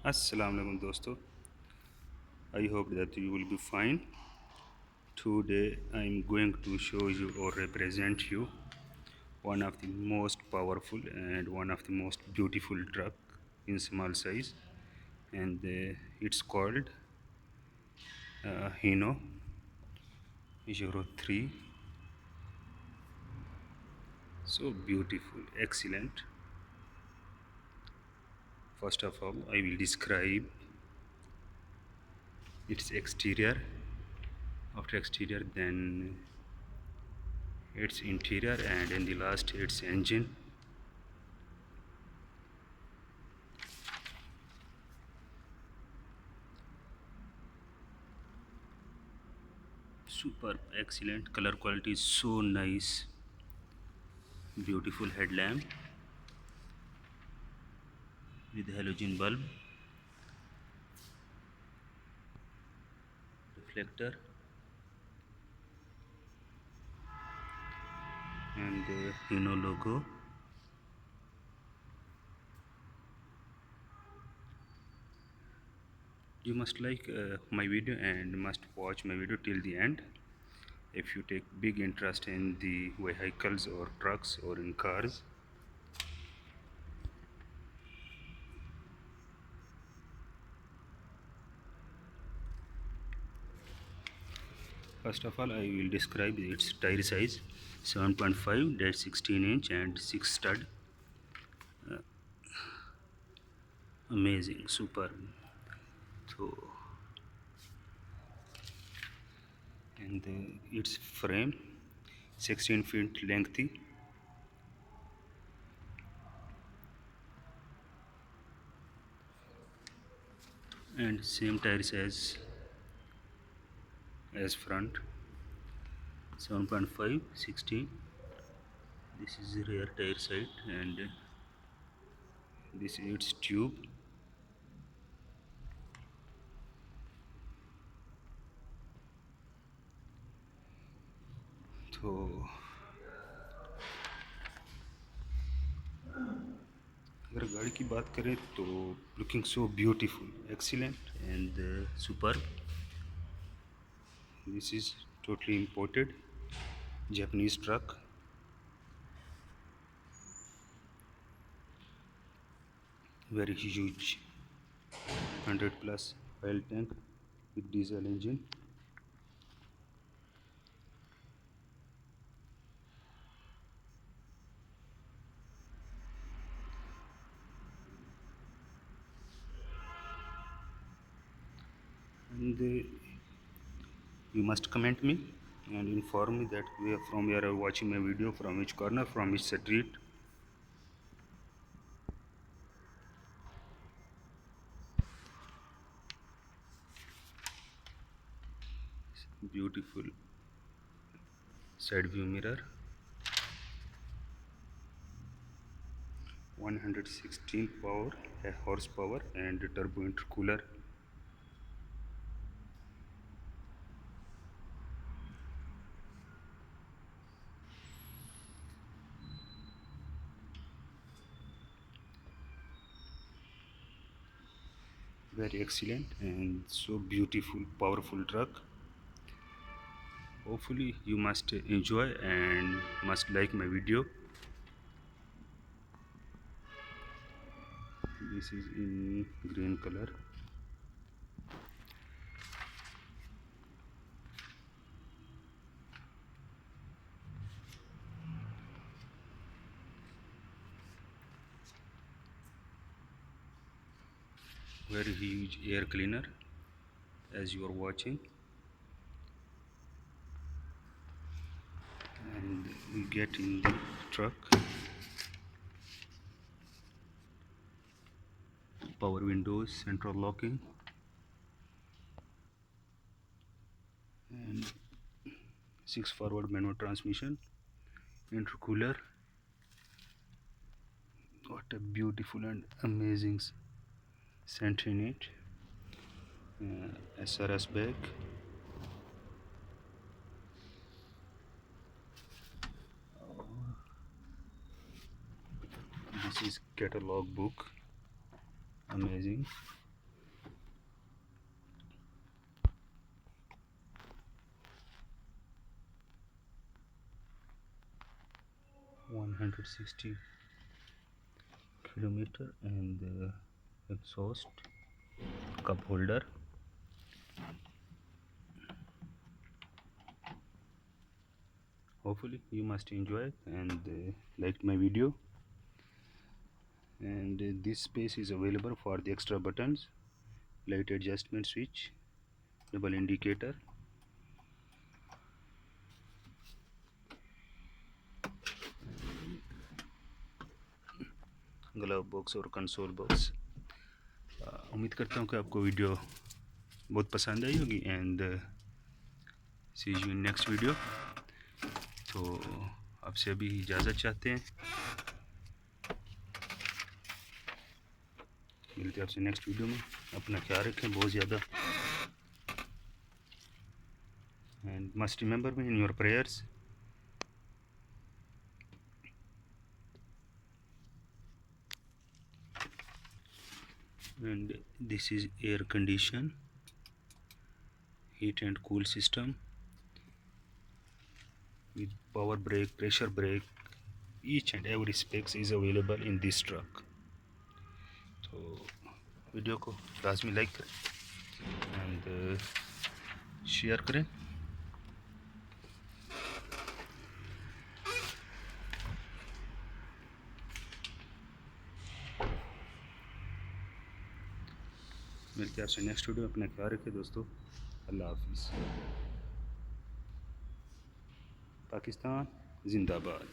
Assalamu alaikum dosto. I hope that you will be fine. Today I am going to show you or represent you one of the most powerful and one of the most beautiful truck in small size, and it's called HINO 03. So beautiful, excellent. First of all, I will describe its exterior. After exterior, then its interior, and in the last its engine. Superb, excellent. Color quality is so nice. Beautiful headlamp with halogen bulb, reflector, and the Hino logo. You must like my video and must watch my video till the end if you take big interest in the vehicles or trucks or in cars. First of all, I will describe its tire size: 7.5-16 inch and 6 stud. Amazing, super. So, and its frame 16 feet lengthy, and same tires as front, 7.5, 16. This is the rear tire side, and this is its tube. तो अगर गाड़ी की बात करें तो looking so beautiful, excellent and super. This is totally imported Japanese truck. Very huge, 100 plus oil tank with diesel engine. And you must comment me and inform me that from where you are watching my video, from which corner, from which street. Beautiful side view mirror, 116 power horsepower and turbo intercooler. Very excellent and so beautiful, powerful truck. Hopefully you must enjoy and must like my video. This is in green color. Very huge air cleaner as you are watching, and we get in the truck. Power windows, central locking, and 6 forward manual transmission, intercooler. What a beautiful and amazing scent in it. SRS bag. This is catalog book. Amazing. 160 kilometer, and exhaust cup holder. Hopefully you must enjoy it and liked my video. And this space is available for the extra buttons, light adjustment switch, double indicator, glove box और console box. उम्मीद करता हूँ कि आपको video बहुत पसंद आई होगी, and see you in next video. तो आपसे अभी इजाज़त चाहते हैं, मिलते हैं आपसे नेक्स्ट वीडियो में। अपना ख्याल रखें बहुत ज़्यादा, and must remember me in your prayers. And this is air condition, heat and cool system with power brake, pressure brake. Each and every specs is available in this truck. तो video को लाजमी like करें and share करें। मिलते हैं आपसे next video. अपना ख्याल रखें दोस्तों। अल्लाह हाफिज़। पाकिस्तान जिंदाबाद।